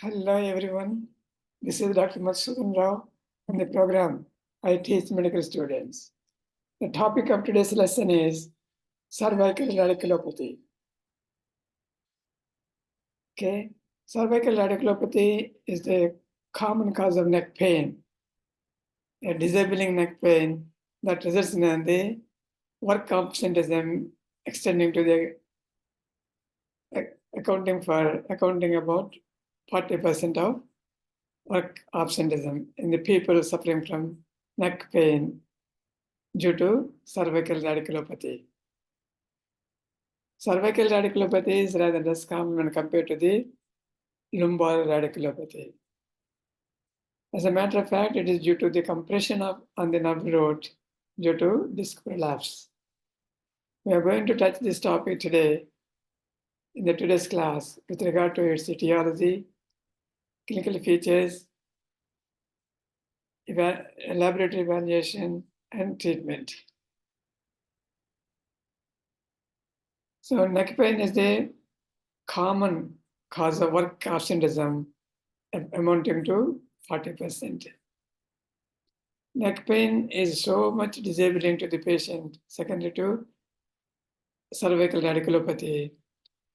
Hello everyone, this is Dr. Madhusudan Rao from the program I teach medical students. The topic of today's lesson is cervical radiculopathy. Okay, cervical radiculopathy is the common cause of neck pain, a disabling neck pain that results in the work absenteeism extending to the accounting about 40% of work absenteeism in the people suffering from neck pain due to cervical radiculopathy. Cervical radiculopathy is rather less common when compared to the lumbar radiculopathy. As a matter of fact, it is due to the compression on the nerve root due to disc prolapse. We are going to touch this topic today in today's class with regard to its etiology, clinical features, laboratory evaluation, and treatment. So neck pain is the common cause of work absenteeism amounting to 40%. Neck pain is so much disabling to the patient, secondary to cervical radiculopathy.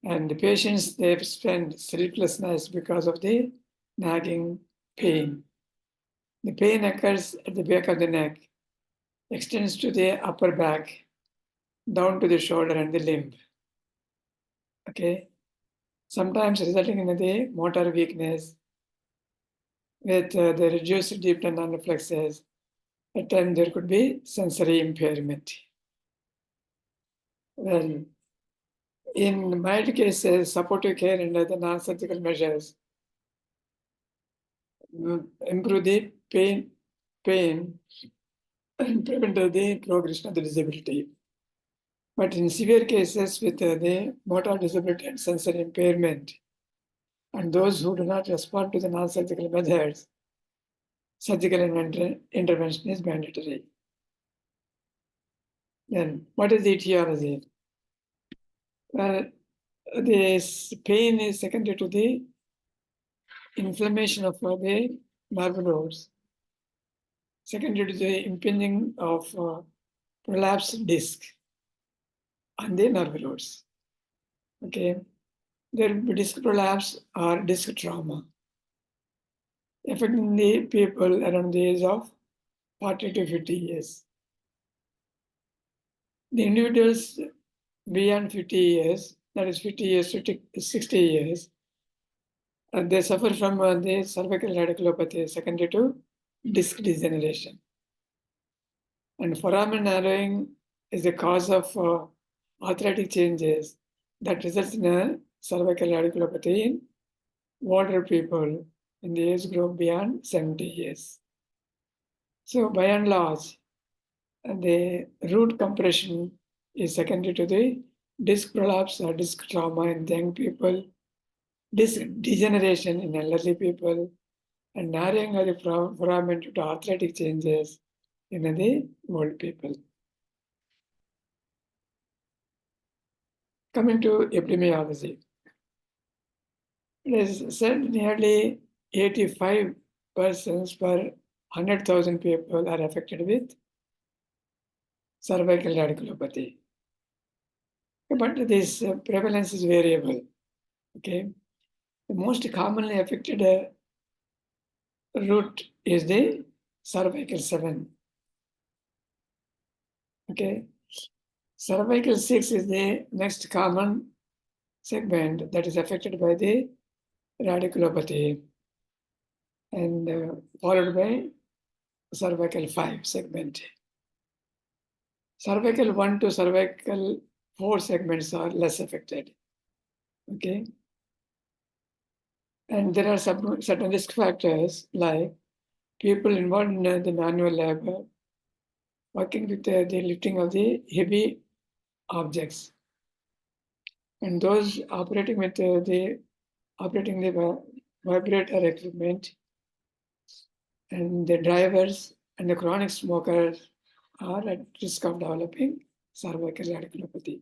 And the patients, they spend sleepless nights because of the nagging pain. The pain occurs at the back of the neck, extends to the upper back, down to the shoulder and the limb. Okay. Sometimes resulting in the motor weakness with the reduced deep tendon reflexes. At times there could be sensory impairment. Well, in mild cases, supportive care and other non-surgical measures improve the pain and prevent the progression of the disability. But in severe cases with the motor disability and sensory impairment, and those who do not respond to the non-surgical methods, surgical intervention is mandatory. Then, what is the etiology? Well, this pain is secondary to the inflammation of the nerve roads, secondary to the impinging of prolapsed disc on the nerve roads. Okay, there will be disc prolapse or disc trauma affecting the people around the age of 40 to 50 years. The individuals beyond 50 years, that is 50 years to 60 years, they suffer from the cervical radiculopathy secondary to disc degeneration. And foramen narrowing is the cause of arthritic changes that results in a cervical radiculopathy in older people in the age group beyond 70 years. So by and large, the root compression is secondary to the disc prolapse or disc trauma in young people, disc degeneration in elderly people, and narrowing of the foramen due to arthritic changes in the old people. Coming to epidemiology, it is said nearly 85 persons per 100,000 people are affected with cervical radiculopathy. But this prevalence is variable. Okay, the most commonly affected root is the cervical 7. Okay, cervical 6 is the next common segment that is affected by the radiculopathy, and followed by cervical 5 segment. Cervical 1 to cervical 4 segments are less affected. Okay. And there are certain risk factors like people involved in the manual labor, working with the lifting of the heavy objects, and those operating with the vibrator equipment, and the drivers and the chronic smokers are at risk of developing cervical radiculopathy.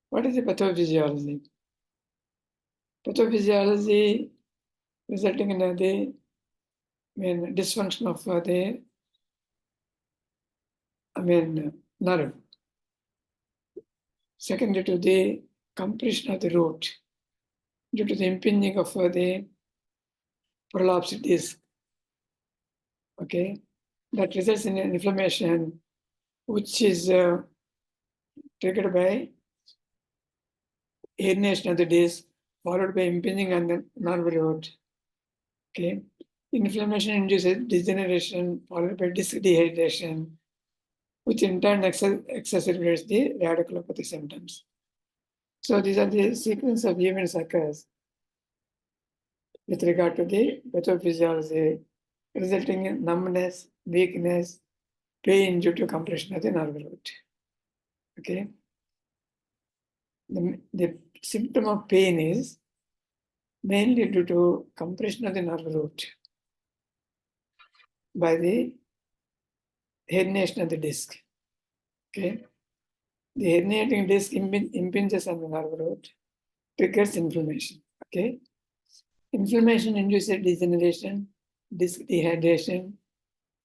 What is the pathophysiology? Pathophysiology resulting in the dysfunction of the nerve. Secondly, to the compression of the root due to the impinging of the prolapsed disc. Okay, that results in an inflammation, which is triggered by herniation of the disc, followed by impinging on the nerve root. Okay, inflammation induces degeneration, followed by disc dehydration, which in turn exacerbates the radiculopathy symptoms. So these are the sequence of events occurs with regard to the pathophysiology, resulting in numbness, weakness, pain due to compression of the nerve root. Okay. The symptom of pain is mainly due to compression of the nerve root by the herniation of the disc. Okay. The herniating disc impinges on the nerve root, triggers inflammation. Okay. Inflammation induces degeneration, disc dehydration,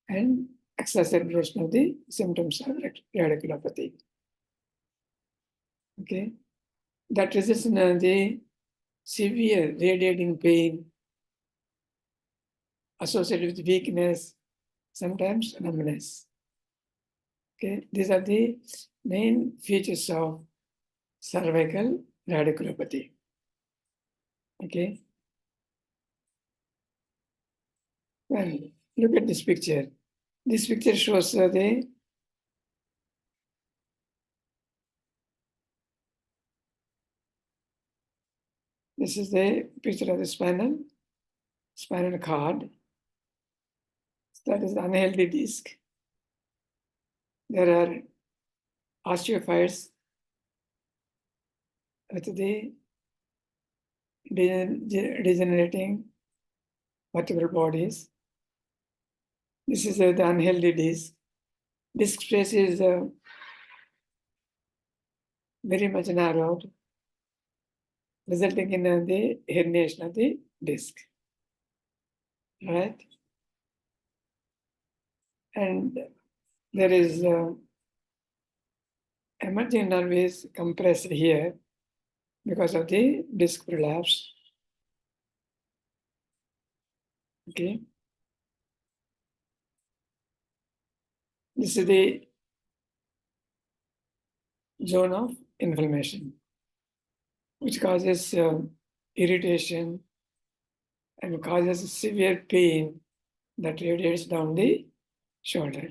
and exacerbation of the symptoms of radiculopathy. Okay. That results in the severe radiating pain associated with weakness, sometimes numbness. Okay, these are the main features of cervical radiculopathy. Okay, well, look at this picture. This picture shows this is the picture of the spinal cord. That is the unhealthy disc. There are osteophytes with the degenerating vertebral bodies. This is the unhealthy disc. Disc space is very much narrowed, resulting in the herniation of the disc. Right? And there is emerging nerve is compressed here because of the disc prolapse. Okay. This is the zone of inflammation, which causes irritation and causes severe pain that radiates down the shoulder.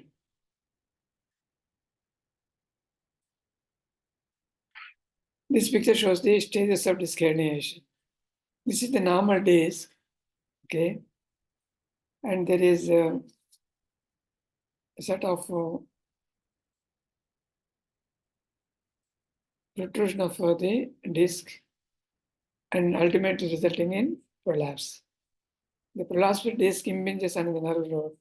This picture shows the stages of disc herniation. This is the normal disc, okay, and there is a set of protrusion of the disc and ultimately resulting in prolapse. The prolapsed disc impinges on the nerve root,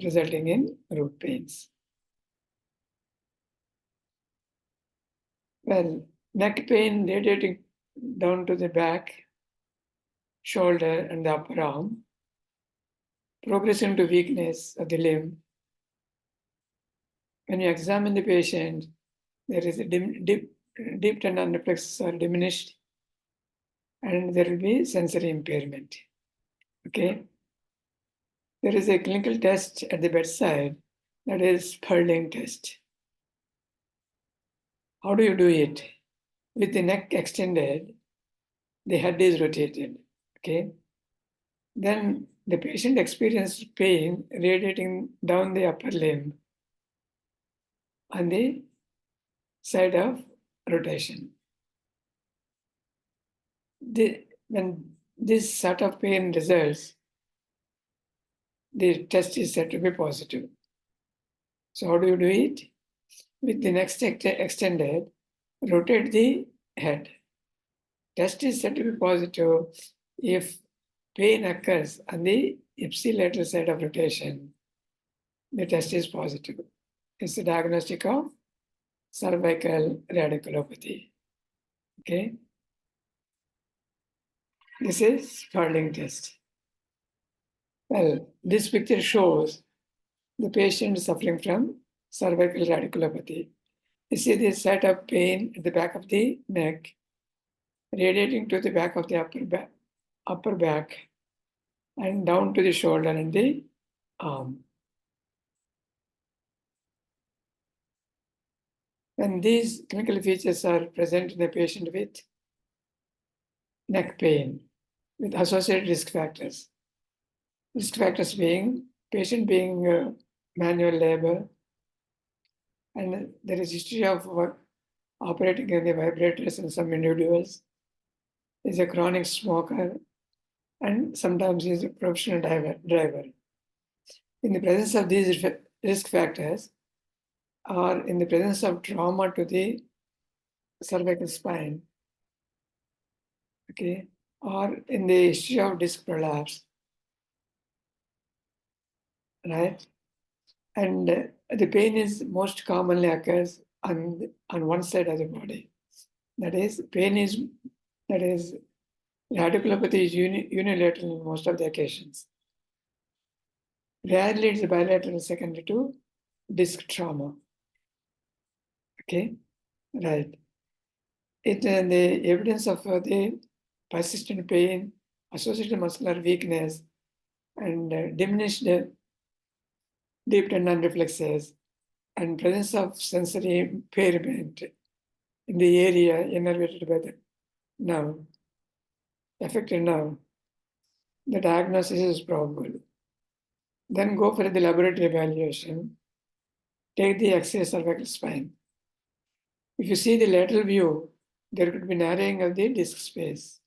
resulting in root pains. Well, neck pain radiating down to the back, shoulder, and the upper arm, progressing to weakness of the limb. When you examine the patient, there is a deep tendon reflexes are diminished, and there will be sensory impairment. Okay. There is a clinical test at the bedside, that is Perling test. How do you do it? With the neck extended, the head is rotated. Okay. Then the patient experiences pain radiating down the upper limb on the side of rotation. When this sort of pain results, the test is said to be positive. So how do you do it? With the neck extended, rotate the head. Test is said to be positive if pain occurs on the ipsilateral side of rotation. The test is positive. It's the diagnostic of cervical radiculopathy. Okay. This is Spalding test. Well, this picture shows the patient suffering from cervical radiculopathy. You see this site of pain at the back of the neck, radiating to the back of the upper back and down to the shoulder and the arm. When these clinical features are present in a patient with neck pain, with associated risk factors being patient being manual labor, and there is history of operating on the vibrators in some individuals, is a chronic smoker, and sometimes is a professional driver. In the presence of these risk factors, or in the presence of trauma to the cervical spine, okay, or in the history of disc prolapse, right? And the pain is most commonly occurs on one side of the body. That is, radiculopathy is unilateral in most of the occasions. Rarely it's bilateral secondary to disc trauma. Okay, right. The evidence of the persistent pain, associated muscular weakness, and diminished deep tendon reflexes, and presence of sensory impairment in the area innervated by the nerve, affected nerve, the diagnosis is probable. Then go for the laboratory evaluation. Take the X-ray cervical spine. If you see the lateral view, there could be narrowing of the disc space.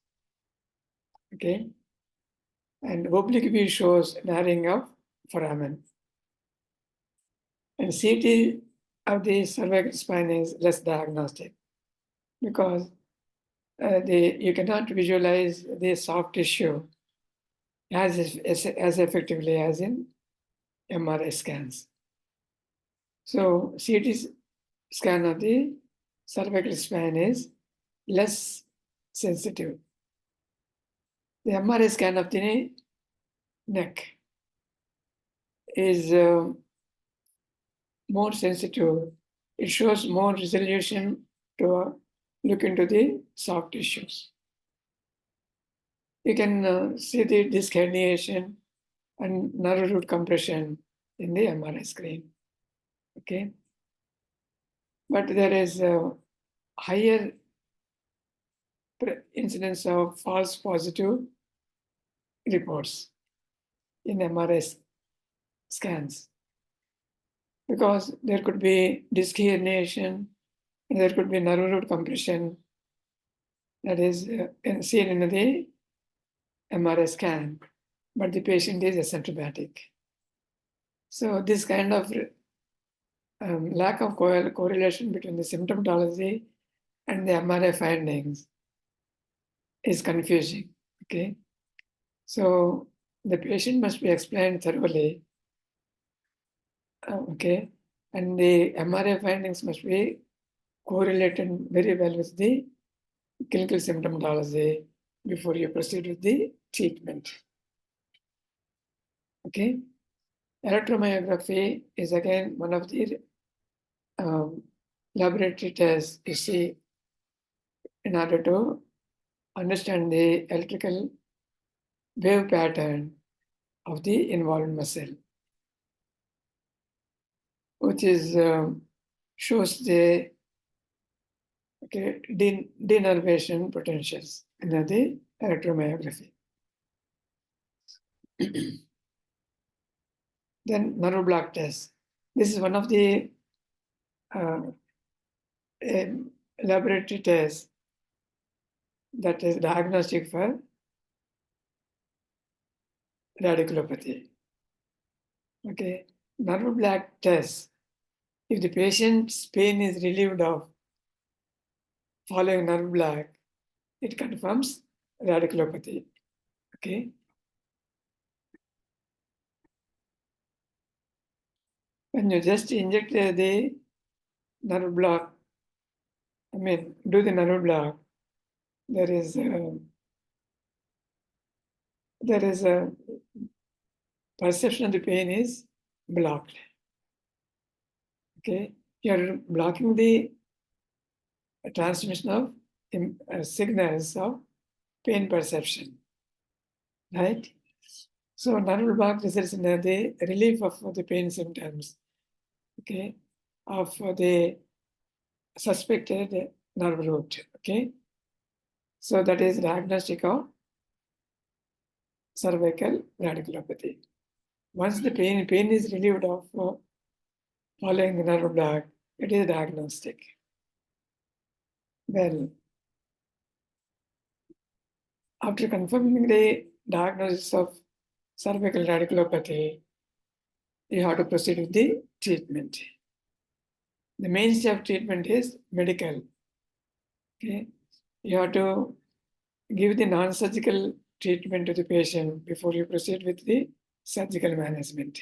Okay? And oblique view shows narrowing of foramen. And CT of the cervical spine is less diagnostic because you cannot visualize the soft tissue as effectively as in MRI scans. So CT scan of the cervical spine is less sensitive. The MRI scan of the neck is more sensitive. It shows more resolution to look into the soft tissues. You can see the disc herniation and nerve root compression in the MRI screen. Okay, but there is a higher incidence of false positive reports in MRI scans because there could be disc herniation and there could be nerve root compression that is seen in the MRI scan, but the patient is asymptomatic. So this kind of lack of correlation between the symptomatology and the MRI findings is confusing. Okay, so the patient must be explained thoroughly. Okay, and the MRI findings must be correlated very well with the clinical symptomatology before you proceed with the treatment. Okay, electromyography is again one of the laboratory tests you see in order to understand the electrical wave pattern of the involved muscle, which is shows the denervation potentials in the electromyography. Then nerve block test. This is one of the laboratory tests that is diagnostic for radiculopathy. Okay, nerve block test. If the patient's pain is relieved of following nerve block, it confirms radiculopathy. Okay. When you just inject the nerve block, do the nerve block, there is there is a perception of the pain is blocked. Okay, you're blocking the transmission of signals of pain perception, right? So nerve block results in the relief of the pain symptoms, okay, of the suspected nerve root, okay. So that is diagnostic of cervical radiculopathy. Once the pain is relieved of following the nerve block, it is diagnostic. Well, after confirming the diagnosis of cervical radiculopathy, you have to proceed with the treatment. The mainstay of treatment is medical. Okay, you have to give the non-surgical treatment to the patient before you proceed with the surgical management.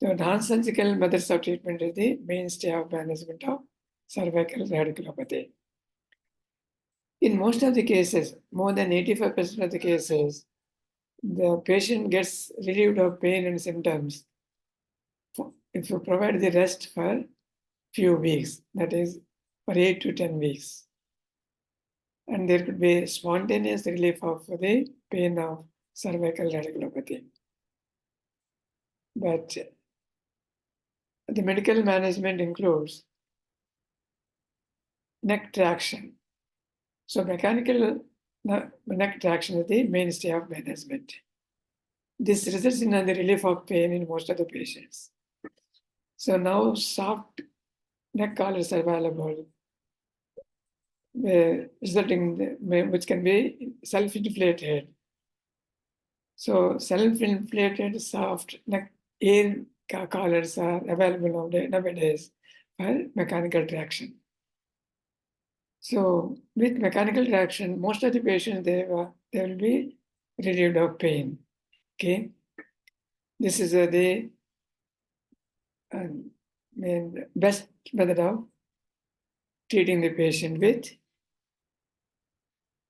The non-surgical methods of treatment is the mainstay of management of cervical radiculopathy. In most of the cases, more than 85% of the cases, the patient gets relieved of pain and symptoms if you provide the rest for few weeks, that is for 8 to 10 weeks. And there could be spontaneous relief of the pain of cervical radiculopathy. But the medical management includes neck traction. So mechanical neck traction is the mainstay of management. This results in the relief of pain in most of the patients. So now soft neck collars are available, which can be self-inflated. So self-inflated soft neck air collars are available nowadays for mechanical traction. So with mechanical traction, most of the patients they will be relieved of pain. Okay, this is the best method of treating the patient with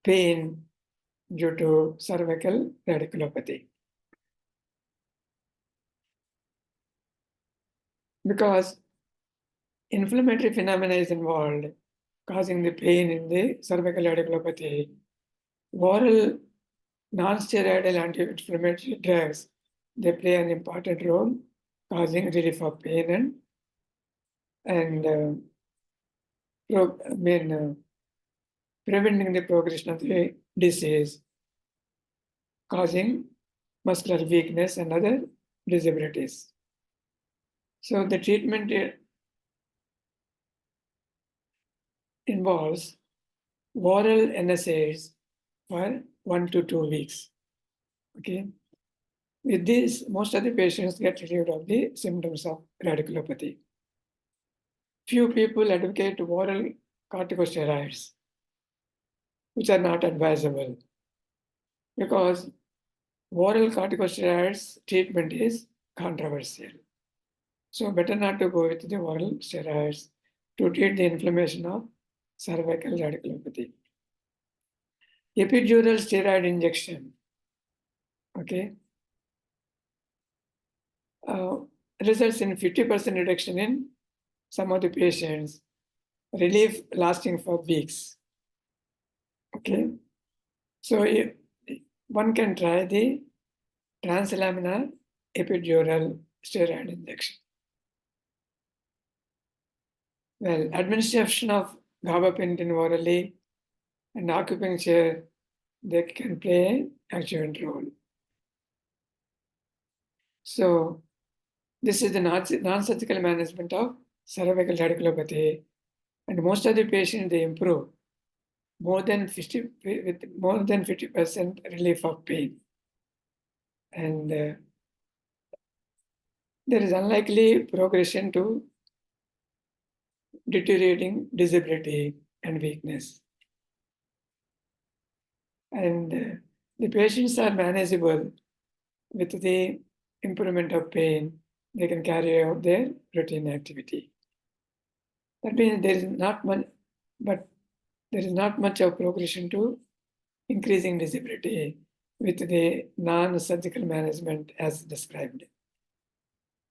pain due to cervical radiculopathy. Because inflammatory phenomena is involved causing the pain in the cervical radiculopathy, oral non-steroidal anti-inflammatory drugs, they play an important role causing relief of pain and preventing the progression of the disease, causing muscular weakness and other disabilities. So the treatment involves oral NSAIDs for 1 to 2 weeks. Okay. With this, most of the patients get relieved of the symptoms of radiculopathy. Few people advocate oral corticosteroids, which are not advisable because oral corticosteroids treatment is controversial. So better not to go with the oral steroids to treat the inflammation of cervical radiculopathy. Epidural steroid injection, okay, results in 50% reduction in some of the patients, relief lasting for weeks. Okay, so one can try the translaminar epidural steroid injection. Well, administration of gabapentin orally and acupuncture, they can play an adjuvant role. So this is the non-surgical management of cervical radiculopathy, and most of the patients they improve more than 50% relief of pain, and there is unlikely progression to deteriorating disability and weakness, and the patients are manageable with the improvement of pain. They can carry out their routine activity. That means there is not much, but there is not much of progression to increasing disability with the non-surgical management as described.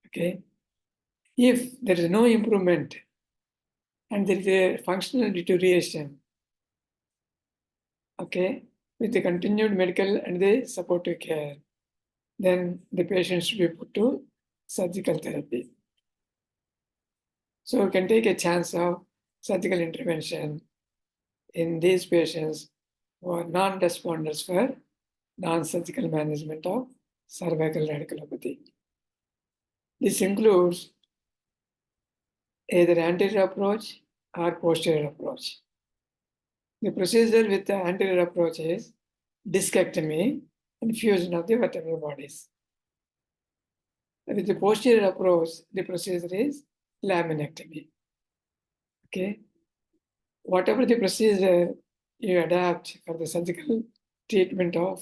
Okay. If there is no improvement and there is a functional deterioration, okay, with the continued medical and the supportive care, then the patient should be put to surgical therapy. So we can take a chance of surgical intervention in these patients who are non-responders for non-surgical management of cervical radiculopathy. This includes either anterior approach or posterior approach. The procedure with the anterior approach is discectomy and fusion of the vertebral bodies. With the posterior approach, the procedure is laminectomy. Okay. Whatever the procedure you adapt for the surgical treatment of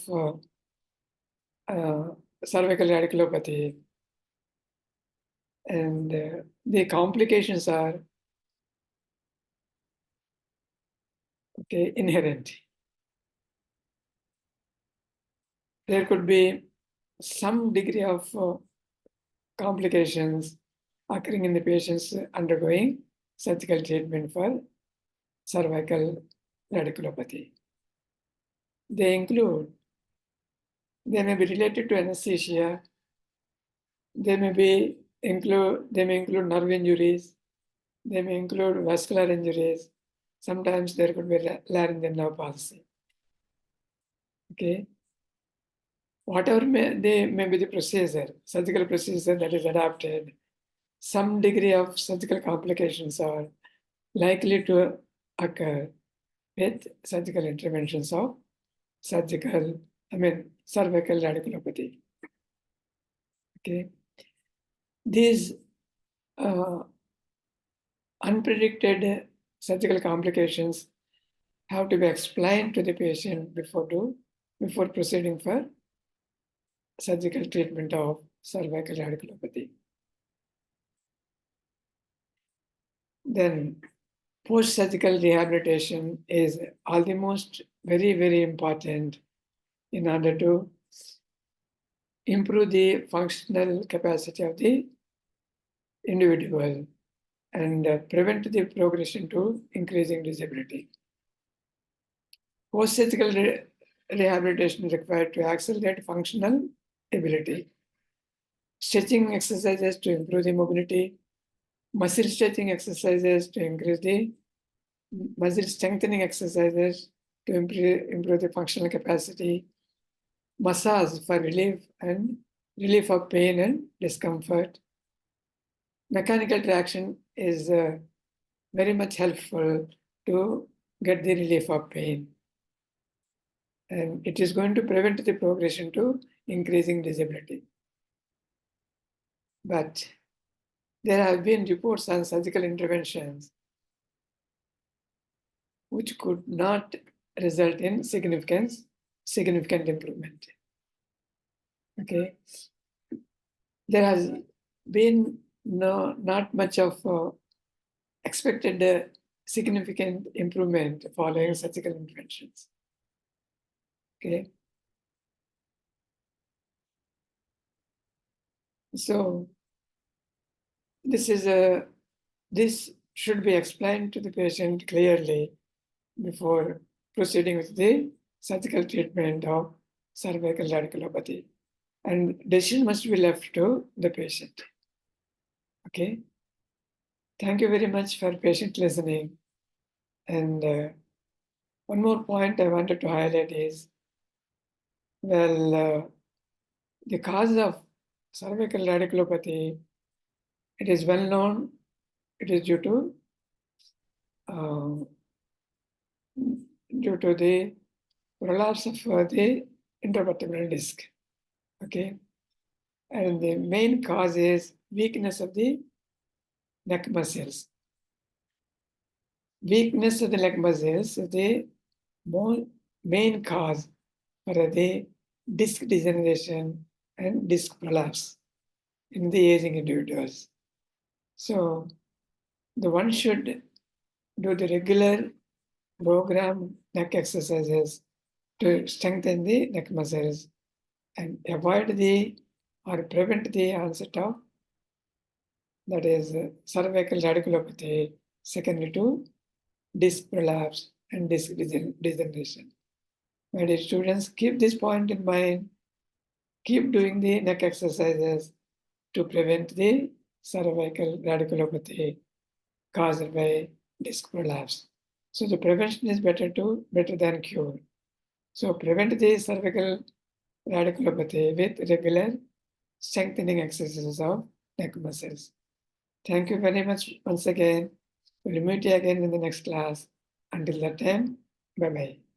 cervical radiculopathy, and the complications are inherent. There could be some degree of complications occurring in the patients undergoing surgical treatment for cervical radiculopathy. They may be related to anesthesia, they may include nerve injuries, they may include vascular injuries. Sometimes there could be laryngeal nerve palsy. Okay. Whatever may be the procedure, surgical procedure that is adapted, some degree of surgical complications are likely to occur with surgical interventions of cervical radiculopathy. Okay. These unpredicted surgical complications have to be explained to the patient before proceeding for surgical treatment of cervical radiculopathy. Then post-surgical rehabilitation is almost very, very important in order to improve the functional capacity of the individual and prevent the progression to increasing disability. Post-surgical rehabilitation is required to accelerate functional ability. Stretching exercises to improve the mobility, muscle stretching exercises to increase the muscle strengthening exercises to improve the functional capacity, massage for relief of pain and discomfort. Mechanical traction is very much helpful to get the relief of pain. And it is going to prevent the progression to increasing disability. But there have been reports on surgical interventions which could not result in significant improvement. Okay. There has been not much of expected significant improvement following surgical interventions. Okay. So this should be explained to the patient clearly before proceeding with the surgical treatment of cervical radiculopathy. And decision must be left to the patient. Okay. Thank you very much for patient listening. And one more point I wanted to highlight is, the cause of cervical radiculopathy, it is well known, it is due to the prolapse of the intervertebral disc. Okay. And the main cause is weakness of the neck muscles. Weakness of the neck muscles is the main cause for the disc degeneration and disc prolapse in the aging individuals. So the one should do the regular program neck exercises to strengthen the neck muscles and avoid the or prevent the onset of, that is, cervical radiculopathy, secondary to disc prolapse and disc degeneration. My dear students, keep this point in mind. Keep doing the neck exercises to prevent the cervical radiculopathy caused by disc prolapse. So the prevention is better than cure. So prevent the cervical radiculopathy with regular strengthening exercises of neck muscles. Thank you very much once again. We'll meet you again in the next class. Until that time, bye-bye.